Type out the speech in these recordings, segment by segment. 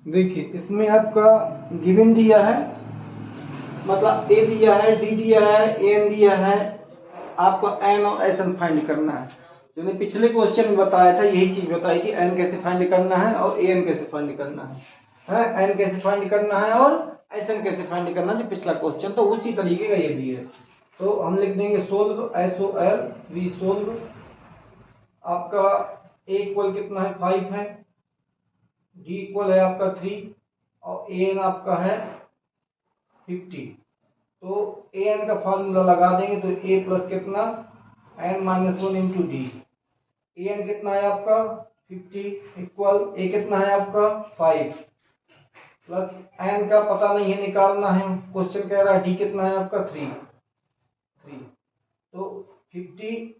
देखिए इसमें आपका गिवन दिया है, मतलब ए दिया है, डी दिया है, एन दिया है, आपको एन और एस एन फाइंड करना है। जो मैंने पिछले क्वेश्चन में बताया था यही चीज बताई थी, एन कैसे फाइंड करना है और ए एन कैसे फाइंड करना है, एन कैसे फाइंड करना है और एस एन कैसे फाइंड करना है, जो पिछला क्वेश्चन तो उसी तरीके का ये भी है। तो हम लिख देंगे solve, S O L V solve. आपका ए इक्वल कितना है 5 है, डी इक्वल है आपका 3 और ए एन आपका है 50। तो ए एन का फॉर्मूला लगा देंगे तो ए प्लस कितना N minus 1 into D. A N कितना है आपका 50 इक्वल ए कितना है आपका 5 प्लस एन का पता नहीं है निकालना है, क्वेश्चन कह रहा है डी कितना है आपका 3। तो 55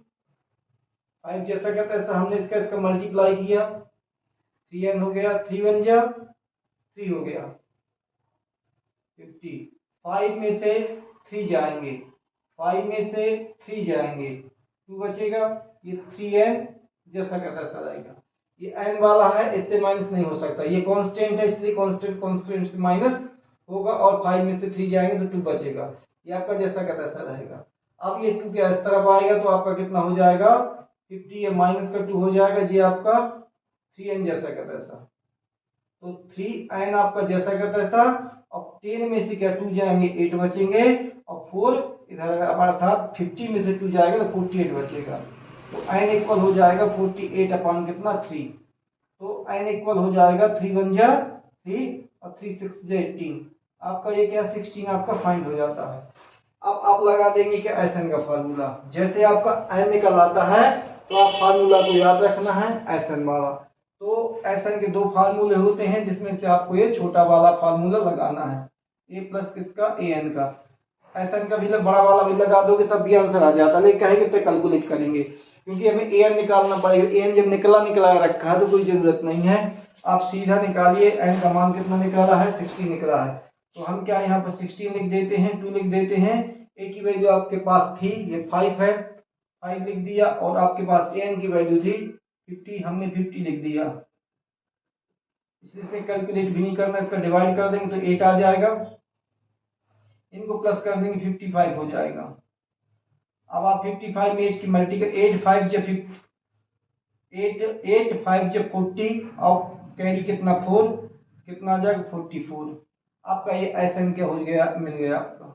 जैसा कहता है हमने इसका मल्टीप्लाई किया, 3n हो गया, 3 1 जा 3 हो गया 50। 5 में से 3 जाएंगे, 5 में से 3 जाएंगे 2 बचेगा, ये 3n जैसा का तैसा रहेगा। ये n वाला है, इससे माइनस नहीं हो सकता, ये कांस्टेंट है इसलिए कांस्टेंट से माइनस होगा और 5 में से 3 जाएंगे तो 2 बचेगा, ये आपका जैसा का तैसा रहेगा। अब ये 2 के इस तरफ आएगा तो आपका कितना हो जाएगा 50, ये माइनस का 2 हो जाएगा, ये आपका 3n जैसा का तैसा। तो 3n आपका जैसा का तैसा। अब 10 में से क्या 2 जाएंगे 8 बचेंगे और 4 इधर अर्थात 50 में से 2 जाएगा तो 48 बचेगा। तो n इक्वल हो जाएगा 48 अपॉन कितना 3। तो n इक्वल हो जाएगा 3 1 जा 3 और 3 6 जा 18। आपका ये क्या 16 आपका फाइंड हो जाता है। अब आप लगा देंगे कि एसएन का फार्मूला, जैसे आपका n निकल आता है तो आप फार्मूला को याद रखना है एसएन वाला। तो एसएन के 2 फार्मूले होते हैं जिसमें से आपको ये छोटा वाला फार्मूला लगाना है, ए प्लस किसका ए एन का। एसएन का भी बड़ा वाला भी लगा दोगे तब भी आंसर आ जाता, लेकिन कहेंगे तो कैलकुलेट करेंगे क्योंकि हमें ए एन निकालना पड़ेगा। ए एन जब निकला रखा है तो कोई जरूरत नहीं है, आप सीधा निकालिए। एन का मान कितना निकाला है 16 निकला है, तो हम क्या यहाँ पर 16 लिख देते हैं, 2 लिख देते हैं, ए की वैल्यू आपके पास थी ये 5 है, 5 लिख दिया और आपके पास एन की वैल्यू थी 50, हमने 50 लिख दिया। इसलिए कैलकुलेट भी नहीं करना, इसका डिवाइड कर देंगे तो 8 आ जाएगा, इनको प्लस कर देंगे 55 हो जाएगा। अब आप 55 में 8 की मल्टीप्लाई 8 5 जब 8 5 जब 40 और कैरी कितना 4, कितना आ जाएगा 44। आपका ये एसएन क्या हो गया, मिल गया आपका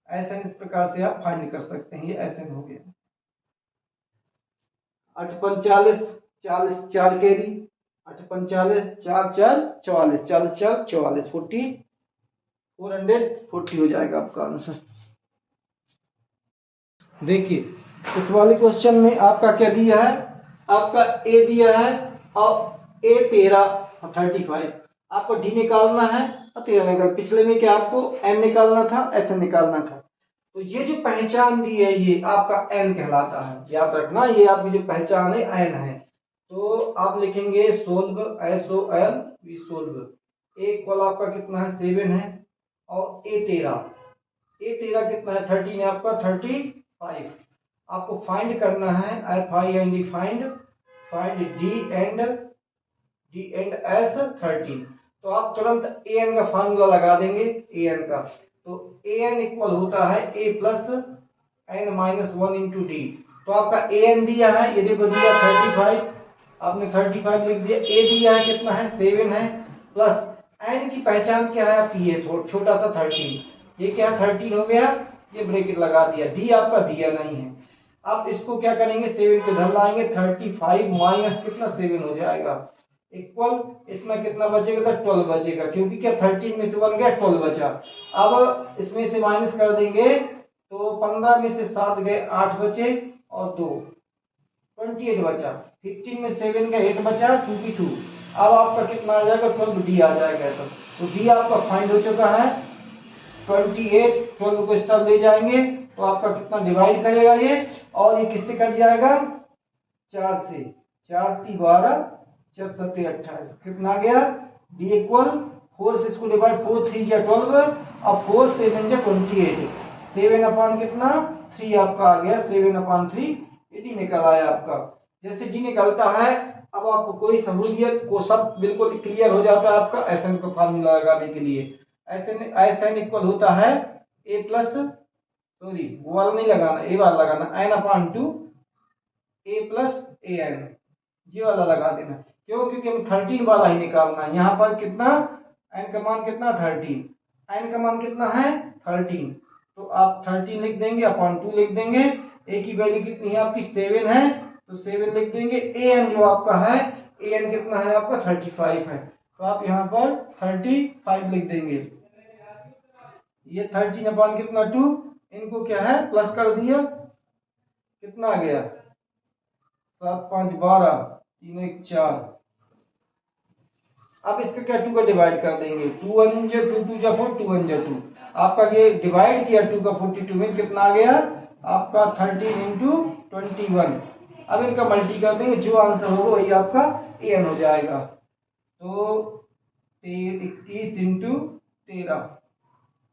एसएन। इस प्रकार से आप फाइंड कर सकते हैं, ये एसएन हो गया। 8 45 40 4 कैरी, 8 45 4 4 44, 40 4 44 40 440 हो जाएगा आपका आंसर। देखिए इस वाले क्वेश्चन में आपका क्या दिया है, आपका ए दिया है और ए 13 और 35, आपको डी निकालना है और 13 निकाल। पिछले में क्या आपको एन निकालना था, एस एन निकालना था। तो ये जो पहचान दी है ये आपका एन कहलाता है, याद रखना ये आपकी जो पहचान है एन है। तो आप लिखेंगे solve S O L V solve. A equal आपका कितना है 7 है और ए 13 कितना है 13 है आपका 35। आपको फाइंड करना है F I N D, find D and S 13। तो आप तुरंत ए एन का फार्मूला लगा देंगे ए एन का। तो ए एन इक्वल होता है a plus n minus 1 into d. तो आपका ए एन दिया है, ये देखो दिया 35, आपने 35 लिख दिया। ए दिया है कितना है 7 है, प्लस एन की पहचान क्या है आपकी ये छोटा सा 13, ये क्या 13 हो गया, ये ब्रैकेट लगा दिया। डी आपका दिया नहीं है। अब इसको क्या करेंगे 7 पे धर लाएंगे, 35 माइनस कितना 7 हो जाएगा इक्वल इतना कितना बचेगा तो 12 बचेगा, क्योंकि क्या 13 में से 1 गया 12 बचा। अब इसमें से माइनस कर देंगे तो 15 में से 7 गए 8 बचे और 2 28 बचा। 15 में 7 का 8 बचा 22। अब आपका कितना आ जाएगा 12 डी आ जाएगा। तो डी आपका फाइंड हो चुका है 28। 12 को इस तरफ ले जाएंगे तो आपका कितना डिवाइड करेगा ये, और ये किससे कट जाएगा 4 से, 4 × 12 4 7 28, कितना आ गया डी इक्वल 4 से इसको डिवाइड 4 3 या 12 और 4 7 या 28, 7 अपॉन कितना 3 आपका आ गया 7 अपॉन 3, ये डी निकल आया आपका। जैसे डी निकलता है अब आपको कोई सहूलियत को सब बिल्कुल क्लियर हो जाता है आपका एस एन का फार्मूला लगाने के लिए। एस एन इक्वल होता है ए प्लस, सॉरी वो वाला नहीं लगाना, ए वाला लगाना, N upon two A plus A N, ये वाला लगा देना। क्यों? क्योंकि हमें 13 वाला ही निकालना है। यहाँ पर कितना एन का मान कितना 13, एन का मान कितना है 13, तो आप 13 लिख देंगे अपॉन 2 लिख देंगे। ए की वैल्यू कितनी है आपकी 7 है, तो 7 लिख देंगे। ए एन जो आपका है, ए एन कितना है आपका 35 है, तो आप यहाँ पर 35 लिख देंगे। ये 13 अपॉन कितना 2, इनको क्या है प्लस कर दिया, कितना आ गया 7 5 12, 3 1 4। अब इसका क्या 2 का डिवाइड कर देंगे, 2 1 जा 2 2 जा 4, 2 1 जा 2। आपका ये डिवाइड किया 2 का 42 में कितना आ गया आपका 13 इंटू 21। अब इनका मल्टी कर देंगे, जो आंसर होगा वही आपका ए एन हो जाएगा। तो 21 इंटू 13,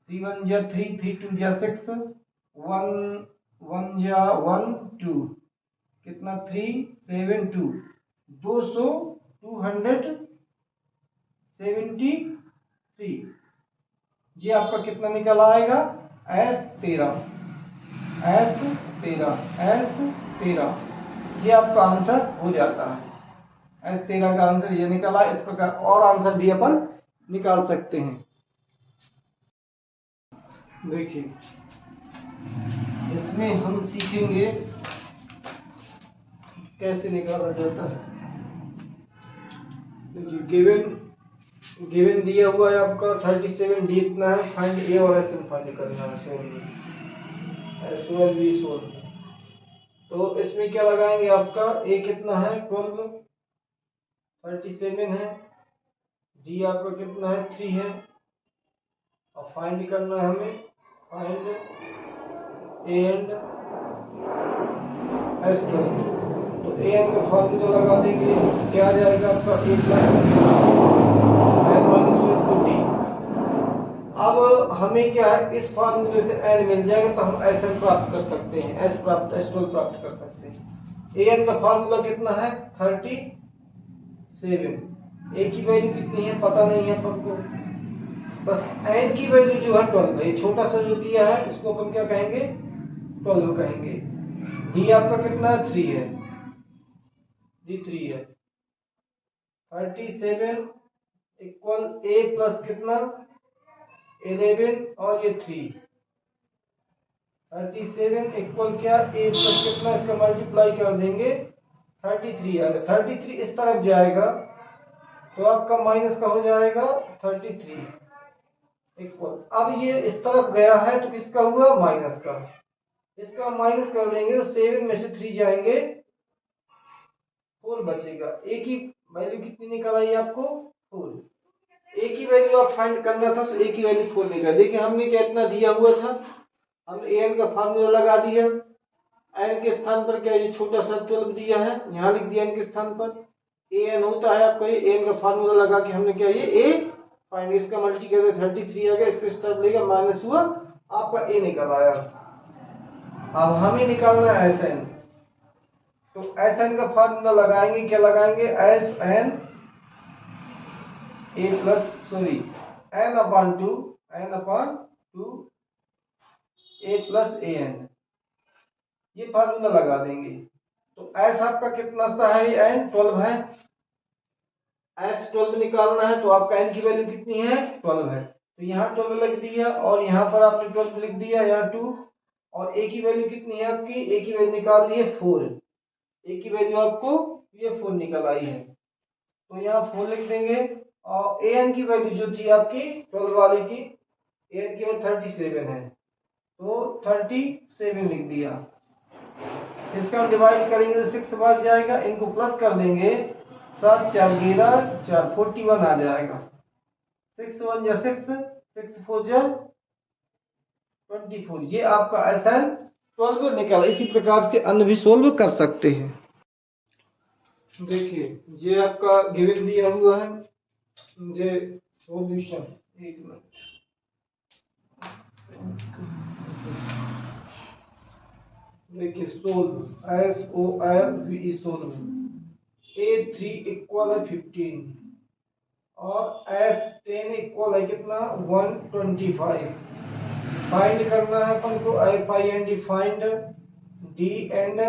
3 1 जा 3, 3 2 जा 6, 1 1 जा 1 2, कितना 3 7 2, 200 273। ये आपका कितना निकल आएगा एस 13, एस 13, एस 13, ये आपका आंसर हो जाता है। एस 13 का आंसर ये निकला। इस प्रकार और आंसर भी अपन निकाल सकते हैं। देखिए इसमें हम सीखेंगे कैसे निकाला जाता है। देखिए गिवन दिया हुआ है आपका 37, डी इतना है, फाइंड ए और एस एन फाइंड करना है, solve S well B solve. तो इसमें क्या लगाएंगे, आपका ए कितना है 12, 37 है, डी आपका कितना है 3 है, और फाइंड करना है हमें, फाइंड ए एंड एस 12। तो ए एन का फॉर्मूला लगा देंगे, क्या आ जाएगा आपका ए प्लस एन माइनस डी। अब हमें क्या है, इस फार्मूले से एन मिल जाएगा तो हम एस एन प्राप्त कर सकते हैं, एस प्राप्त एस 12 प्राप्त कर सकते हैं। ए एन का फार्मूला कितना है 37, ए की वैल्यू कितनी है पता नहीं है अपन को, बस एन की वैल्यू जो है 12 है, ये छोटा सा जो दिया है इसको अपन क्या कहेंगे 12 कहेंगे। डी आपका कितना है 3 है, डी 3 है। 37 इक्वल ए प्लस कितना 11 और ये 3, 37 इक्वल क्या ए प्लस कितना, इसका मल्टीप्लाई कर देंगे 33 आएगा। 33 इस तरफ जाएगा तो आपका माइनस का हो जाएगा 33 इक्वल, अब ये इस तरफ गया है तो किसका हुआ माइनस का, इसका माइनस कर देंगे तो 7 में से 3 जाएंगे 4 बचेगा। ए की वैल्यू कितनी निकल आई आपको 4, ए की वैल्यू आप फाइंड करना था, तो ए की वैल्यू 4 निकल। देखिए हमने क्या इतना दिया हुआ था, हमने ए एन का फार्मूला लगा दिया, एन के स्थान पर क्या ये छोटा सा 12 दिया है, यहाँ लिख दिया एन के स्थान पर, ए एन होता है आपका, ये ए एन का फार्मूला लगा के हमने क्या ये ए फाइंड, इसका मल्टी कर दे 33 आ गया, इसको इस तरफ लेगा माइनस हुआ, आपका ए निकल आया। अब हमें निकालना है एस एन, तो एस एन का फार्मूला लगाएंगे, क्या लगाएंगे S N A plus sorry N upon two A plus A N, ये फार्मूला लगा देंगे। तो एस आपका कितना सा है, एन 12 है, एस 12 निकालना है तो आपका एन की वैल्यू कितनी है 12 है, तो यहाँ 12 लिख दिया और यहाँ पर आपने 12 लिख दिया, यहाँ 2, और ए की वैल्यू कितनी है आपकी, ए की वैल्यू निकाल दी है 4, ए की वैल्यू आपको ये 4 निकल आई है, तो यहाँ 4 लिख देंगे। और ए एन की वैल्यू जो थी आपकी 12 वाले की, ए एन की वैल्यू 37 है, तो 37 लिख दिया। इसका हम डिवाइड करेंगे तो 6 बार जाएगा, इनको प्लस कर देंगे 7 4 11 4 41 आ जाएगा, 6 1 जा 6, 6 4 जा 24, ये आपका एसएन 12 निकला। इसी प्रकार से अन्य भी सोल्व कर सकते हैं। देखिए ये आपका गिवन दिया हुआ है, ये सॉल्यूशन, एक मिनट, देखिए solve S O L V E solve, A3 equal है 15 और S10 इक्वल है कितना 125। फाइंड करना है अपन को find D and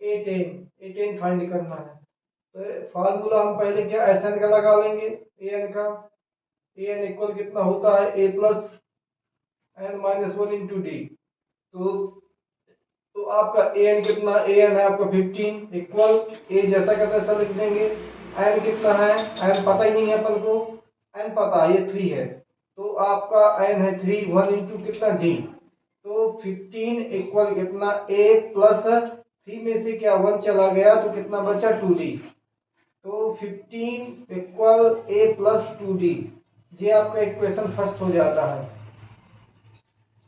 A10 find करना है। तो फार्मूला हम पहले क्या Sn का लगा लेंगे An का। An इक्वल कितना होता है A plus n minus 1 into d. तो आपका an कितना an है आपका 15 इक्वल a जैसा का तैसा लिख देंगे। n कितना है n पता ही नहीं है अपन को, n पता है ये 3 है तो आपका n है 3 1 इंटू कितना d। तो 15 इक्वल कितना a प्लस 3 में से क्या 1 चला गया तो कितना बचा 2d। तो 15 इक्वल a प्लस 2d, ये आपका इक्वेशन फर्स्ट हो जाता है।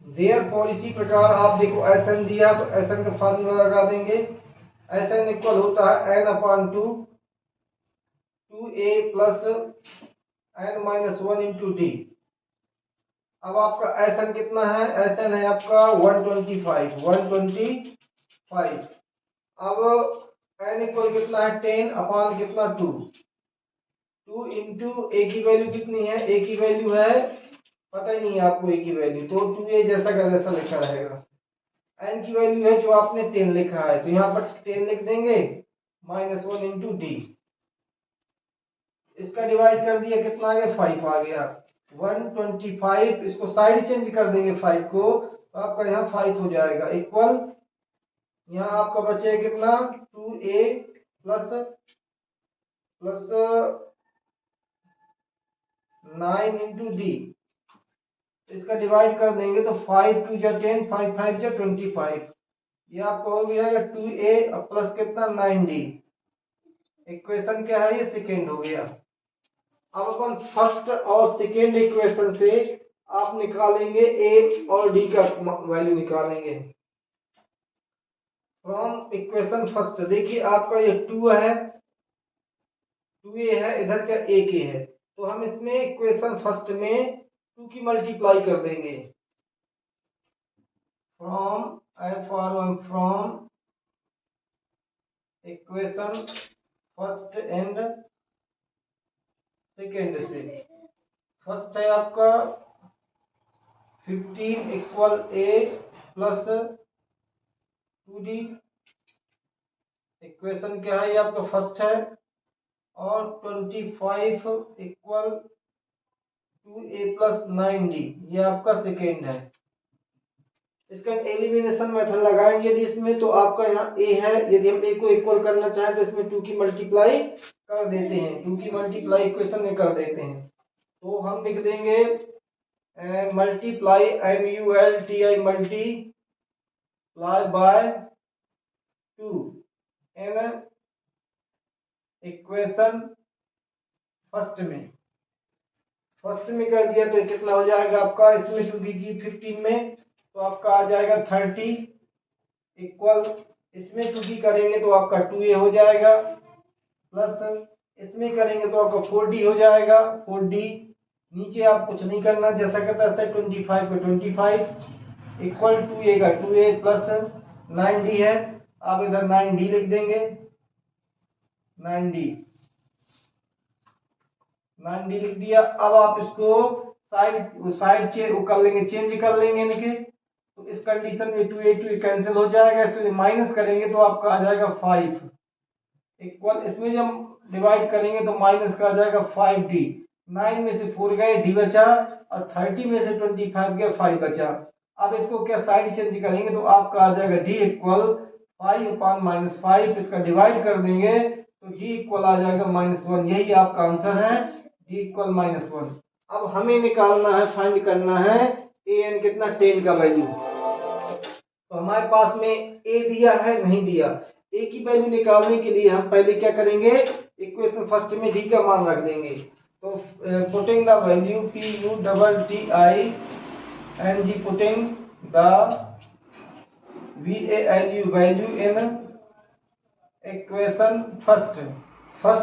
देयरफॉर इसी प्रकार आप देखो Sn दिया तो Sn का फार्मूला लगा देंगे। Sn इक्वल होता है n upon 2 2a plus n minus 1 into D. अब आपका Sn कितना है, Sn है आपका 125। अब n इक्वल कितना है 10 अपॉन कितना 2 इंटू a की वैल्यू कितनी है, a की वैल्यू है पता ही नहीं है आपको a की वैल्यू, तो 2a जैसा का जैसा लिखा रहेगा। n की वैल्यू है जो आपने 10 लिखा है तो यहाँ पर 10 लिख देंगे माइनस 1 इंटू डी। इसका डिवाइड कर दिया कितना आ गया 5 आ गया 125। इसको साइड चेंज कर देंगे 5 को तो आपका यहाँ 5 हो जाएगा इक्वल यहाँ आपका बचेगा कितना 2a प्लस 9 इंटू डी। इसका डिवाइड कर देंगे तो 5 2 जा 10 5 5 जा 25। ये आपको हो गया 2a प्लस कितना 9d। इक्वेशन क्या है ये सेकेंड हो गया। अब अपन फर्स्ट और सेकेंड इक्वेशन से आप निकालेंगे a और d का वैल्यू निकालेंगे फ्रॉम इक्वेशन फर्स्ट। देखिए आपका ये 2a है इधर क्या a के है तो हम इसमें इक्वेशन फर्स्ट में 2 की मल्टीप्लाई कर देंगे। From equation first and second से। फर्स्ट है आपका 15 equal a plus 2d। Equation क्या है ये आपका फर्स्ट है और 25 इक्वल 2a प्लस 9d ये आपका सेकेंड है। इसका एलिमिनेशन मेथड लगाएंगे यदि इसमें तो आपका यहाँ a है, यदि हम a को इक्वल करना चाहें तो इसमें 2 की मल्टीप्लाई कर देते हैं, 2 की मल्टीप्लाई इक्वेशन में कर देते हैं तो हम लिख देंगे multiply MULTI multiply by 2 in equation first में कर दिया तो कितना हो जाएगा आपका इसमें 2 की 15 में तो आपका आ जाएगा 30 इक्वल इसमें 2 की करेंगे तो आपका 2a हो जाएगा प्लस इसमें करेंगे तो आपका 4d हो जाएगा 4d। नीचे आप कुछ नहीं करना जैसा कहता है 25 को 25 इक्वल 2a का 2a प्लस 9d है आप इधर 9d लिख देंगे 9d लिख दिया। अब आप इसको साइड कर लेंगे चेंज कर लेंगे इनके तो इस कंडीशन में 2a कैंसिल हो जाएगा, इसको माइनस करेंगे तो आपका आ जाएगा 5 इक्वल इसमें जब डिवाइड करेंगे तो माइनस का आ जाएगा 5d। 9 में से 4 गए d बचा और 30 में से 25 गया 5 बचा। अब इसको क्या साइड चेंज करेंगे तो आपका आ जाएगा d इक्वल 5/-5। इसका डिवाइड कर देंगे तो d इक्वल आ जाएगा -1। यही आपका आंसर है d इक्वल -1। अब हमें निकालना है फाइंड करना है an कितना 10 का वैल्यू। तो हमारे पास में a दिया है नहीं दिया, a की वैल्यू निकालने के लिए हम पहले क्या करेंगे इक्वेशन फर्स्ट में d का मान रख देंगे। तो putting the value PUTTING putting the value in equation first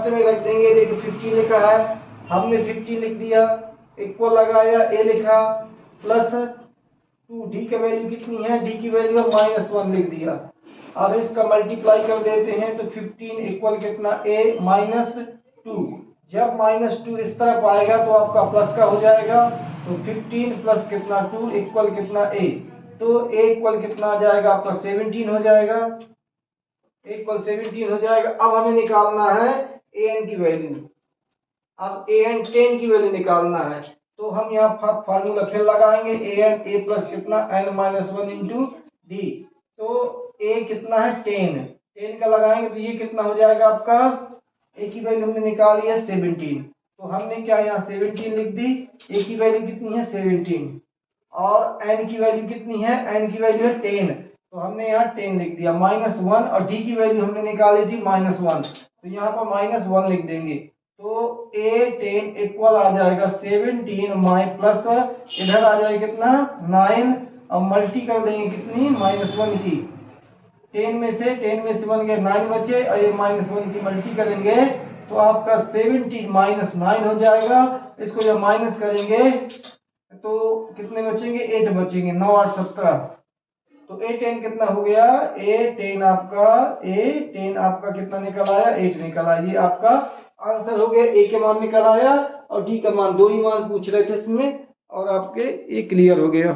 में रख देंगे। देखो 15 लिखा है हमने 15 लिख दिया इक्वल लगाया a लिखा प्लस 2 d की वैल्यू कितनी है, d की वैल्यू है -1 लिख दिया अब इसका मल्टीप्लाई कर देते हैं तो 15 इक्वल कितना a माइनस 2। जब माइनस 2 इस तरफ आएगा तो आपका प्लस का हो जाएगा, तो 15 प्लस कितना 2 इक्वल कितना a, तो a इक्वल कितना आ जाएगा आपका 17 हो जाएगा, a इक्वल 17 हो जाएगा। अब हमें निकालना है an की वैल्यू। अब an 10 की वैल्यू निकालना है, तो हम यहाँ फार्मूला फिर लगाएंगे an a प्लस कितना n माइनस 1 इंटू डी। तो a कितना है 10 का लगाएंगे तो ये कितना हो जाएगा आपका, a की वैल्यू हमने निकाली है 17, तो हमने क्या यहाँ 17 लिख दी। a की वैल्यू कितनी है 17 और n की वैल्यू कितनी है, n की वैल्यू है 10, तो हमने यहाँ 10 लिख दिया माइनस 1, और d की वैल्यू हमने निकाली थी माइनस 1, तो यहाँ पर माइनस 1 लिख देंगे। तो a10 इक्वल आ जाएगा 17 माइ प्लस इधर आ जाएगा कितना 9, और मल्टी कर देंगे कितनी माइनस 1 की, 10 में से 1 के 9 बचे, और ये माइनस 1 की मल्टी करेंगे तो आपका 17 माइनस 9 हो जाएगा। इसको जब माइनस करेंगे तो कितने बचेंगे 8 बचेंगे, 9 8 17, तो a10 कितना हो गया, a10 आपका कितना निकल आया 8 निकल आया। ये आपका आंसर हो गया, a के मान निकल आया और d का मान, दो ही मान पूछ रहे थे इसमें, और आपके ये क्लियर हो गया।